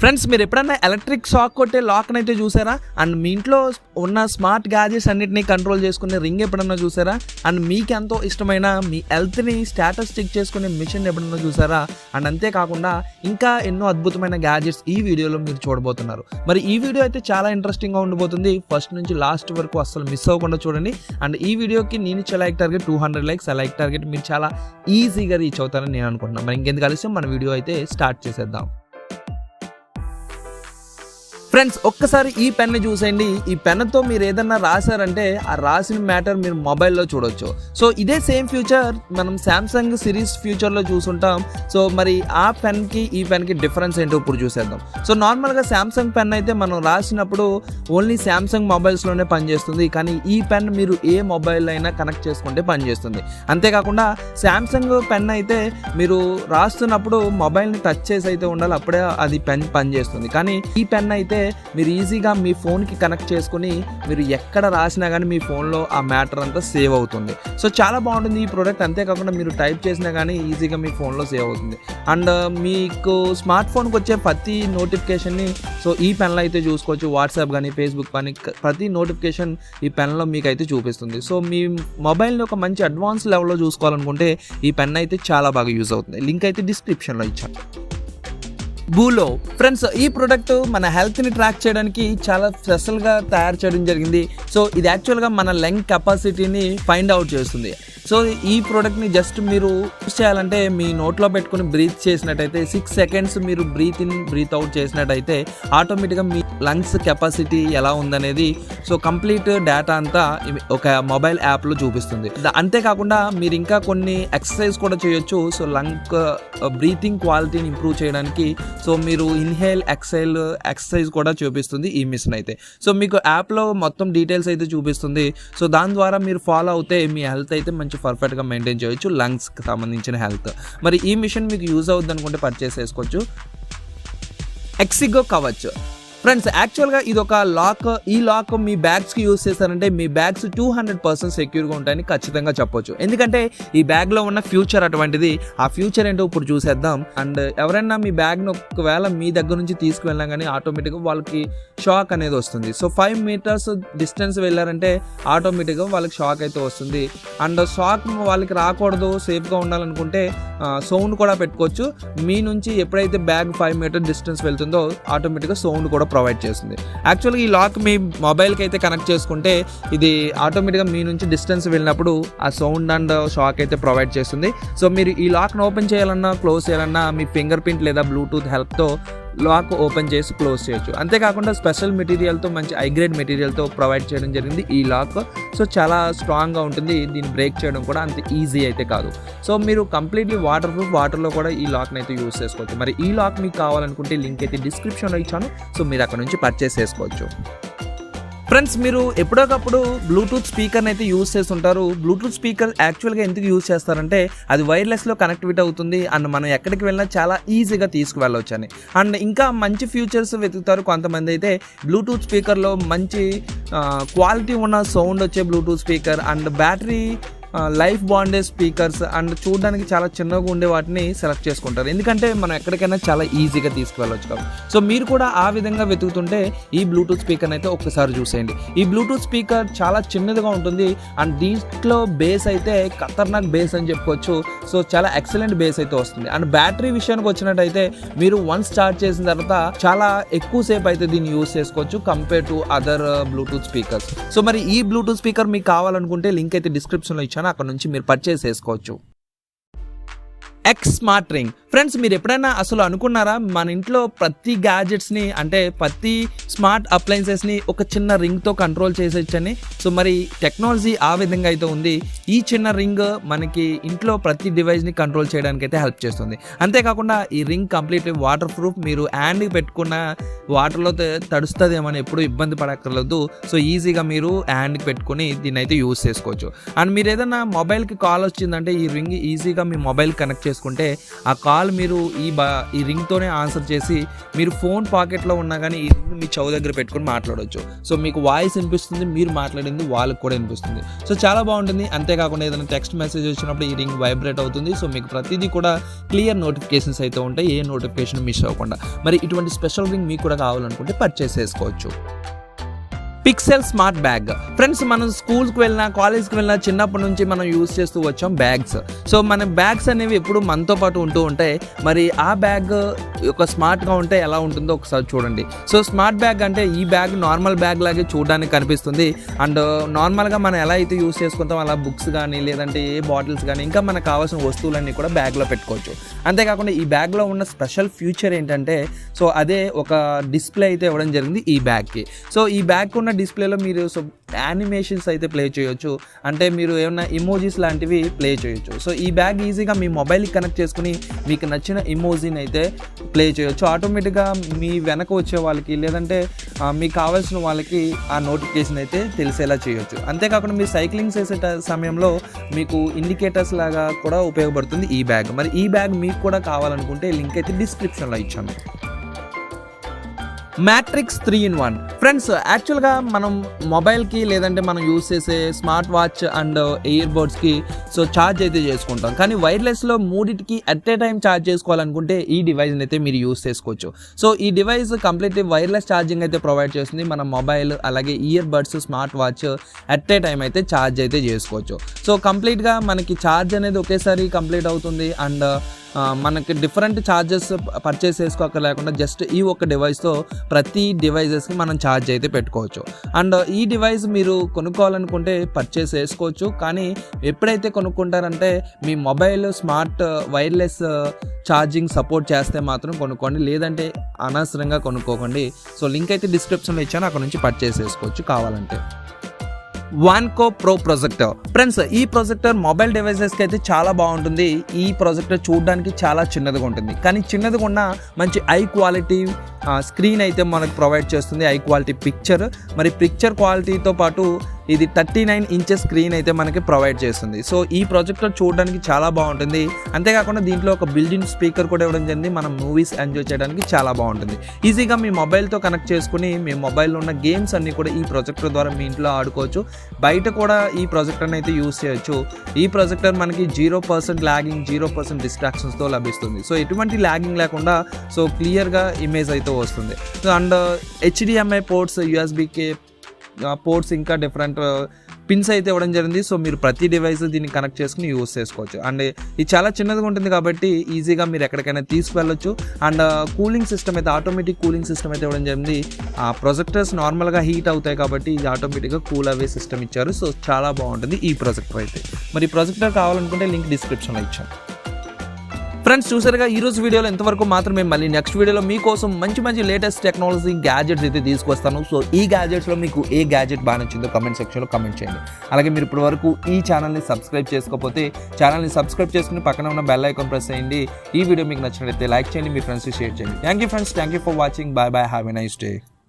Friends, మీరు ఎప్పుడన్నా electric shock కొట్టే లాక్ని అయితే చూసారా? అండ్ మీ ఇంట్లో ఉన్న స్మార్ట్ గ్యాజెట్స్ అన్నిటిని కంట్రోల్ చేసుకునే రింగ్ ఎప్పుడన్నా చూసారా? అండ్ మీకు ఎంతో ఇష్టమైన మీ హెల్త్ని స్టేటస్ చెక్ చేసుకునే మిషన్ ఎప్పుడన్నా చూసారా? అండ్ అంతేకాకుండా ఇంకా ఎన్నో అద్భుతమైన గ్యాజెట్స్ ఈ వీడియోలో మీరు చూడబోతున్నారు. మరి ఈ వీడియో అయితే చాలా ఇంట్రెస్టింగ్గా ఉండబోతుంది. ఫస్ట్ నుంచి లాస్ట్ వరకు అస్సలు మిస్ అవ్వకుండా చూడండి. అండ్ ఈ వీడియోకి నేను ఇచ్చే లైక్ టార్గెట్ 200 లైక్స్. ఆ లైక్ టార్గెట్ మీరు చాలా ఈజీగా రీచ్ అవుతారని నేను అనుకుంటున్నాను. మరి ఇంకెందుకు కలిసి మన వీడియో అయితే స్టార్ట్ చేసేద్దాం. ఫ్రెండ్స్, ఒక్కసారి ఈ పెన్ని చూసేయండి. ఈ పెన్నుతో మీరు ఏదన్నా రాశారంటే ఆ రాసిన మ్యాటర్ మీరు మొబైల్లో చూడొచ్చు. సో ఇదే సేమ్ ఫ్యూచర్ మనం శాంసంగ్ సిరీస్ ఫ్యూచర్లో చూసుంటాం. సో మరి ఆ పెన్కి ఈ పెన్కి డిఫరెన్స్ ఏంటో ఇప్పుడు చూసేద్దాం. సో నార్మల్గా శాంసంగ్ పెన్ అయితే మనం రాసినప్పుడు ఓన్లీ శాంసంగ్ మొబైల్స్లోనే పనిచేస్తుంది. కానీ ఈ పెన్ మీరు ఏ మొబైల్ అయినా కనెక్ట్ చేసుకుంటే పనిచేస్తుంది. అంతేకాకుండా శాంసంగ్ పెన్ అయితే మీరు రాస్తున్నప్పుడు మొబైల్ని టచ్ చేసి అయితే ఉండాలి, అప్పుడే అది పెన్ పనిచేస్తుంది. కానీ ఈ పెన్ అయితే మీరు ఈజీగా మీ ఫోన్కి కనెక్ట్ చేసుకుని మీరు ఎక్కడ రాసినా కానీ మీ ఫోన్లో ఆ మ్యాటర్ అంతా సేవ్ అవుతుంది. సో చాలా బాగుంటుంది ఈ ప్రోడక్ట్. అంతేకాకుండా మీరు టైప్ చేసినా కానీ ఈజీగా మీ ఫోన్లో సేవ్ అవుతుంది. అండ్ మీకు స్మార్ట్ ఫోన్కి వచ్చే ప్రతి నోటిఫికేషన్ని సో ఈ పెన్లో అయితే చూసుకోవచ్చు. వాట్సాప్ కానీ ఫేస్బుక్ కానీ ప్రతి నోటిఫికేషన్ ఈ పెన్లో మీకు అయితే చూపిస్తుంది. సో మీ మొబైల్ని ఒక మంచి అడ్వాన్స్ లెవెల్లో చూసుకోవాలనుకుంటే ఈ పెన్ అయితే చాలా బాగా యూజ్ అవుతుంది. లింక్ అయితే డిస్క్రిప్షన్లో ఇచ్చాను. బూలో ఫ్రెండ్స్, ఈ ప్రోడక్ట్ మన హెల్త్ని ట్రాక్ చేయడానికి చాలా స్పెషల్గా తయారు చేయడం జరిగింది. సో ఇది యాక్చువల్గా మన లంగ్ కెపాసిటీని ఫైండ్ అవుట్ చేస్తుంది. సో ఈ ప్రోడక్ట్ని జస్ట్ మీరు యూస్ చేయాలంటే మీ నోట్లో పెట్టుకుని బ్రీత్ చేసినట్టయితే 6 సెకండ్స్ మీరు బ్రీత్ ఇన్ బ్రీత్ అవుట్ చేసినట్టయితే ఆటోమేటిక్గా మీ లంగ్స్ కెపాసిటీ ఎలా ఉందనేది సో కంప్లీట్ డేటా అంతా ఒక మొబైల్ యాప్లో చూపిస్తుంది. అంతేకాకుండా మీరు ఇంకా కొన్ని ఎక్సర్సైజ్ కూడా చేయొచ్చు. సో లంగ్ బ్రీతింగ్ క్వాలిటీని ఇంప్రూవ్ చేయడానికి సో మీరు ఇన్హేల్ ఎక్సైల్ ఎక్సర్సైజ్ కూడా చూపిస్తుంది ఈ మిషన్ అయితే. సో మీకు యాప్లో మొత్తం డీటెయిల్స్ అయితే చూపిస్తుంది. సో దాని ద్వారా మీరు ఫాలో అవుతే మీ హెల్త్ అయితే మంచి పర్ఫెక్ట్గా మెయింటైన్ చేయొచ్చు, లంగ్స్కి సంబంధించిన హెల్త్. మరి ఈ మిషన్ మీకు యూజ్ అవుద్ది అనుకుంటే పర్చేస్ చేసుకోవచ్చు. ఎక్సిగో కవచ్ ఫ్రెండ్స్, యాక్చువల్గా ఇది ఒక లాక్. ఈ లాక్ మీ బ్యాగ్స్కి యూజ్ చేస్తారంటే మీ బ్యాగ్స్ 200% సెక్యూర్గా ఉంటాయని ఖచ్చితంగా చెప్పొచ్చు. ఎందుకంటే ఈ బ్యాగ్లో ఉన్న ఫ్యూచర్ అటువంటిది. ఆ ఫ్యూచర్ ఏంటో ఇప్పుడు చూసేద్దాం. అండ్ ఎవరైనా మీ బ్యాగ్ను ఒకవేళ మీ దగ్గర నుంచి తీసుకువెళ్ళినా కానీ ఆటోమేటిక్గా వాళ్ళకి షాక్ అనేది వస్తుంది. సో 5 మీటర్స్ డిస్టెన్స్ వెళ్ళారంటే ఆటోమేటిక్గా వాళ్ళకి షాక్ అయితే వస్తుంది. అండ్ షాక్ వాళ్ళకి రాకూడదు, సేఫ్గా ఉండాలనుకుంటే సౌండ్ కూడా పెట్టుకోవచ్చు. మీ నుంచి ఎప్పుడైతే బ్యాగ్ 5 మీటర్ డిస్టెన్స్ వెళ్తుందో ఆటోమేటిక్గా సౌండ్ కూడా ప్రొవైడ్ చేస్తుంది. యాక్చువల్గా ఈ లాక్ మీ మొబైల్కి అయితే కనెక్ట్ చేసుకుంటే ఇది ఆటోమేటిక్గా మీ నుంచి డిస్టెన్స్ వెళ్ళినప్పుడు ఆ సౌండ్ అండ్ షాక్ అయితే ప్రొవైడ్ చేస్తుంది. సో మీరు ఈ లాక్ను ఓపెన్ చేయాలన్నా క్లోజ్ చేయాలన్నా మీ ఫింగర్ ప్రింట్ లేదా బ్లూటూత్ హెల్ప్తో లాక్ ఓపెన్ చేసి క్లోజ్ చేయొచ్చు. అంతేకాకుండా స్పెషల్ మెటీరియల్తో మంచి హైగ్రేడ్ మెటీరియల్తో ప్రొవైడ్ చేయడం జరిగింది ఈ లాక్. సో చాలా స్ట్రాంగ్గా ఉంటుంది. దీన్ని బ్రేక్ చేయడం కూడా అంత ఈజీ అయితే కాదు. సో మీరు కంప్లీట్లీ వాటర్ ప్రూఫ్, వాటర్లో కూడా ఈ లాక్ని అయితే యూజ్ చేసుకోవచ్చు. మరి ఈ లాక్ మీకు కావాలనుకుంటే లింక్ అయితే డిస్క్రిప్షన్లో ఇచ్చాను. సో మీరు అక్కడ నుంచి పర్చేస్ చేసుకోవచ్చు. ఫ్రెండ్స్, మీరు ఎప్పుడోకప్పుడు బ్లూటూత్ స్పీకర్ని అయితే యూజ్ చేస్తుంటారు. బ్లూటూత్ స్పీకర్ యాక్చువల్గా ఎందుకు యూజ్ చేస్తారంటే అది వైర్లెస్లో కనెక్టివిటీ అవుతుంది. అండ్ మనం ఎక్కడికి వెళ్ళినా చాలా ఈజీగా తీసుకువెళ్ళవచ్చు అని. అండ్ ఇంకా మంచి ఫ్యూచర్స్ వెతుకుతారు కొంతమంది అయితే. బ్లూటూత్ స్పీకర్లో మంచి క్వాలిటీ ఉన్న సౌండ్ వచ్చే Bluetooth speaker and battery life bondage speakers and చూడడానికి చాలా చిన్నగా ఉండే వాటిని సెలెక్ట్ చేసుకుంటారు. ఎందుకంటే మనం ఎక్కడికైనా చాలా ఈజీగా తీసుకువెళ్ళవచ్చు కాబట్టి. సో మీరు కూడా ఆ విధంగా వెతుకుతుంటే ఈ బ్లూటూత్ స్పీకర్ని అయితే ఒక్కసారి చూసేయండి. ఈ బ్లూటూత్ స్పీకర్ చాలా చిన్నదిగా ఉంటుంది. అండ్ దీంట్లో బేస్ అయితే ఖతర్నాక్ బేస్ అని చెప్పుకోవచ్చు. సో చాలా ఎక్సలెంట్ బేస్ అయితే వస్తుంది. అండ్ బ్యాటరీ విషయానికి వచ్చినట్టయితే మీరు వన్స్ స్టార్ట్ చేసిన తర్వాత చాలా ఎక్కువసేపు అయితే దీన్ని యూజ్ చేసుకోవచ్చు compare to other Bluetooth speakers. So మరి ఈ బ్లూటూత్ స్పీకర్ మీకు కావాలనుకుంటే లింక్ అయితే డిస్క్రిప్షన్లో ఇచ్చాను, అక్కడ నుంచి మీరు పర్చేస్ చేసుకోవచ్చు. ఎక్స్ స్మార్ట్ రింగ్ ఫ్రెండ్స్, మీరు ఎప్పుడైనా అసలు అనుకున్నారా మన ఇంట్లో ప్రతి గ్యాజెట్స్ని అంటే ప్రతి స్మార్ట్ అప్లయన్సెస్ని ఒక చిన్న రింగ్తో కంట్రోల్ చేసేయచ్చని? సో మరి టెక్నాలజీ ఆ విధంగా అయితే ఉంది. ఈ చిన్న రింగ్ మనకి ఇంట్లో ప్రతి డివైస్ని కంట్రోల్ చేయడానికి అయితే హెల్ప్ చేస్తుంది. అంతేకాకుండా ఈ రింగ్ కంప్లీట్లీ వాటర్ ప్రూఫ్. మీరు హ్యాండ్కి పెట్టుకున్న వాటర్లో తడుస్తుందేమని ఎప్పుడు ఇబ్బంది పడక్కర్లేదు. సో ఈజీగా మీరు హ్యాండ్కి పెట్టుకుని దీన్ని అయితే యూజ్ చేసుకోవచ్చు. అండ్ మీరు ఏదైనా మొబైల్కి కాల్ వచ్చిందంటే ఈ రింగ్ ఈజీగా మీ మొబైల్ కనెక్ట్ చేసుకుని చేసుకుంటే ఆ కాల్ మీరు ఈ రింగ్తోనే ఆన్సర్ చేసి మీరు ఫోన్ పాకెట్లో ఉన్నా కానీ ఈ రింగ్ మీ చెవు దగ్గర పెట్టుకొని మాట్లాడవచ్చు. సో మీకు వాయిస్ వినిపిస్తుంది, మీరు మాట్లాడింది వాళ్ళకి కూడా వినిపిస్తుంది. సో చాలా బాగుంటుంది. అంతేకాకుండా ఏదైనా టెక్స్ట్ మెసేజ్ వచ్చినప్పుడు ఈ రింగ్ వైబ్రేట్ అవుతుంది. సో మీకు ప్రతిదీ కూడా క్లియర్ నోటిఫికేషన్స్ అయితే ఉంటాయి, ఏ నోటిఫికేషన్ మిస్ అవ్వకుండా. మరి ఇటువంటి స్పెషల్ రింగ్ మీకు కూడా కావాలనుకుంటే పర్చేస్ చేసుకోవచ్చు. Pixel smart bag. ఫ్రెండ్స్, మనం స్కూల్కి వెళ్ళినా కాలేజ్కి వెళ్ళినా చిన్నప్పటి నుంచి మనం యూజ్ చేస్తూ వచ్చాం బ్యాగ్స్. సో మన బ్యాగ్స్ అనేవి ఎప్పుడు మనతో పాటు ఉంటూ ఉంటాయి. మరి ఆ బ్యాగ్ ఒక స్మార్ట్గా ఉంటే ఎలా ఉంటుందో ఒకసారి చూడండి. సో స్మార్ట్ బ్యాగ్ అంటే ఈ బ్యాగ్ నార్మల్ బ్యాగ్ లాగే చూడడానికి కనిపిస్తుంది. అండ్ నార్మల్గా మనం ఎలా అయితే యూజ్ చేసుకుంటాం అలా బుక్స్ కానీ లేదంటే ఏ బాటిల్స్ కానీ ఇంకా మనకు కావాల్సిన వస్తువులన్నీ కూడా బ్యాగ్లో పెట్టుకోవచ్చు. అంతేకాకుండా ఈ బ్యాగ్లో ఉన్న స్పెషల్ ఫ్యూచర్ ఏంటంటే సో అదే ఒక డిస్ప్లే అయితే ఇవ్వడం జరిగింది ఈ బ్యాగ్కి. సో ఈ బ్యాగ్ ఉన్న డిస్ప్లేలో మీరు యానిమేషన్స్ అయితే ప్లే చేయొచ్చు. అంటే మీరు ఏమైనా ఇమోజీస్ లాంటివి ప్లే చేయొచ్చు. సో ఈ బ్యాగ్ ఈజీగా మీ మొబైల్కి కనెక్ట్ చేసుకుని మీకు నచ్చిన ఇమోజీని అయితే ప్లే చేయొచ్చు. ఆటోమేటిక్గా మీ వెనక వచ్చే వాళ్ళకి లేదంటే మీకు కావాల్సిన వాళ్ళకి ఆ నోటిఫికేషన్ అయితే తెలిసేలా చేయొచ్చు. అంతేకాకుండా మీరు సైక్లింగ్ చేసే సమయంలో మీకు ఇండికేటర్స్ లాగా కూడా ఉపయోగపడుతుంది ఈ బ్యాగ్. మరి ఈ బ్యాగ్ మీకు కూడా కావాలనుకుంటే లింక్ అయితే డిస్క్రిప్షన్లో ఇచ్చాను. Matrix 3-in-1. ఫ్రెండ్స్, యాక్చువల్గా మనం మొబైల్కి లేదంటే మనం యూస్ చేసే స్మార్ట్ వాచ్ అండ్ ఇయర్ బడ్స్కి సో ఛార్జ్ అయితే చేసుకుంటాం. కానీ వైర్లెస్లో మూడింటికి అట్ ఏ టైం ఛార్జ్ చేసుకోవాలనుకుంటే ఈ డివైస్ని అయితే మీరు యూస్ చేసుకోవచ్చు. సో ఈ డివైస్ కంప్లీట్లీ వైర్లెస్ ఛార్జింగ్ అయితే ప్రొవైడ్ చేస్తుంది. మన మొబైల్ అలాగే ear buds smart watch at a time అయితే ఛార్జ్ అయితే చేసుకోవచ్చు. సో కంప్లీట్గా మనకి ఛార్జ్ అనేది ఒకేసారి కంప్లీట్ అవుతుంది. అండ్ మనకి డిఫరెంట్ ఛార్జెస్ పర్చేస్ చేసుకోలేకుండా జస్ట్ ఈ ఒక్క డివైస్తో ప్రతి డివైజెస్కి మనం ఛార్జ్ అయితే పెట్టుకోవచ్చు. అండ్ ఈ డివైస్ మీరు కొనుక్కోవాలనుకుంటే పర్చేస్ చేసుకోవచ్చు. కానీ ఎప్పుడైతే కొనుక్కుంటారంటే మీ mobile smart wireless charging support చేస్తే మాత్రం కొనుక్కోండి, లేదంటే అనవసరంగా కొనుక్కోకండి. సో లింక్ అయితే డిస్క్రిప్షన్లో ఇచ్చాను, అక్కడ నుంచి పర్చేస్ చేసుకోవచ్చు కావాలంటే. వాన్కో ప్రో ప్రొజెక్టర్. ఫ్రెండ్స్, ఈ ప్రొజెక్టర్ మొబైల్ డివైసెస్కి అయితే చాలా బాగుంటుంది. ఈ ప్రొజెక్టర్ చూడడానికి చాలా చిన్నదిగా ఉంటుంది, కానీ చిన్నదిగా ఉన్న మంచి హై క్వాలిటీ స్క్రీన్ అయితే మనకు ప్రొవైడ్ చేస్తుంది, హై క్వాలిటీ పిక్చర్. మరి పిక్చర్ క్వాలిటీతో పాటు ఇది 39 ఇంచెస్ స్క్రీన్ అయితే మనకి ప్రొవైడ్ చేస్తుంది. సో ఈ ప్రొజెక్టర్ చూడడానికి చాలా బాగుంటుంది. అంతేకాకుండా దీంట్లో ఒక బిల్ట్-ఇన్ స్పీకర్ కూడా ఇవ్వడం జరిగింది. మనం మూవీస్ ఎంజాయ్ చేయడానికి చాలా బాగుంటుంది. ఈజీగా మీ మొబైల్తో కనెక్ట్ చేసుకుని మీ మొబైల్లో ఉన్న గేమ్స్ అన్నీ కూడా ఈ ప్రొజెక్టర్ ద్వారా మీ ఇంట్లో ఆడుకోవచ్చు. బయట కూడా ఈ ప్రొజెక్టర్ని అయితే యూస్ చేయొచ్చు. ఈ ప్రొజెక్టర్ మనకి 0% ల్యాగింగ్, 0% డిస్ట్రాక్షన్స్తో లభిస్తుంది. సో ఎటువంటి ల్యాగింగ్ లేకుండా సో క్లియర్గా ఇమేజ్ అయితే వస్తుంది. So and HDMI ports, USB-K ports, ఇంకా డిఫరెంట్ పిన్స్ అయితే ఇవ్వడం జరిగింది. సో మీరు ప్రతి డివైస్ దీన్ని కనెక్ట్ చేసుకుని యూస్ చేసుకోవచ్చు. అండ్ ఇది చాలా చిన్నదిగా ఉంటుంది కాబట్టి ఈజీగా మీరు ఎక్కడికైనా తీసుకువెళ్ళొచ్చు. అండ్ కూలింగ్ సిస్టమ్ అయితే ఆటోమేటిక్ కూలింగ్ సిస్టమ్ అయితే ఇవ్వడం జరిగింది. ఆ ప్రొజెక్టర్స్ నార్మల్గా హీట్ అవుతాయి కాబట్టి ఇది ఆటోమేటిక్గా కూల్ అవే సిస్టమ్ ఇచ్చారు. సో చాలా బాగుంటుంది ఈ ప్రొజెక్టర్ అయితే. మరి ఈ ప్రొజెక్టర్ కావాలనుకుంటే లింక్ డిస్క్రిప్షన్లో ఇచ్చాను. ఫ్రెండ్స్, చూసారుగా ఈరోజు వీడియోలో ఎంతవరకు మాత్రమే. మళ్ళీ నెక్స్ట్ వీడియోలో మీకోసం మంచి మంచి లేటెస్ట్ టెక్నాలజీ గ్యాజెట్స్ అయితే తీసుకొస్తాను. సో ఈ గ్యాజెట్స్లో మీకు ఏ గ్యాజెట్ బాగా నచ్చిందో కమెంట్ సెక్షన్లో కమెంట్ చేయండి. అలాగే మీరు ఇప్పటి వరకు ఈ ఛానల్ని సబ్స్క్రైబ్ చేసుకోకపోతే ఛానల్ని సబ్స్క్రైబ్ చేసుకుని పక్కన ఉన్న బెల్ ఐకాన్ ప్రెస్ చేయండి. ఈ వీడియో మీకు నచ్చినట్లయితే లైక్ చేయండి, మీ ఫ్రెండ్స్కి షేర్ చేయండి. Thank you friends, thank you for watching. Bye bye, have a nice day.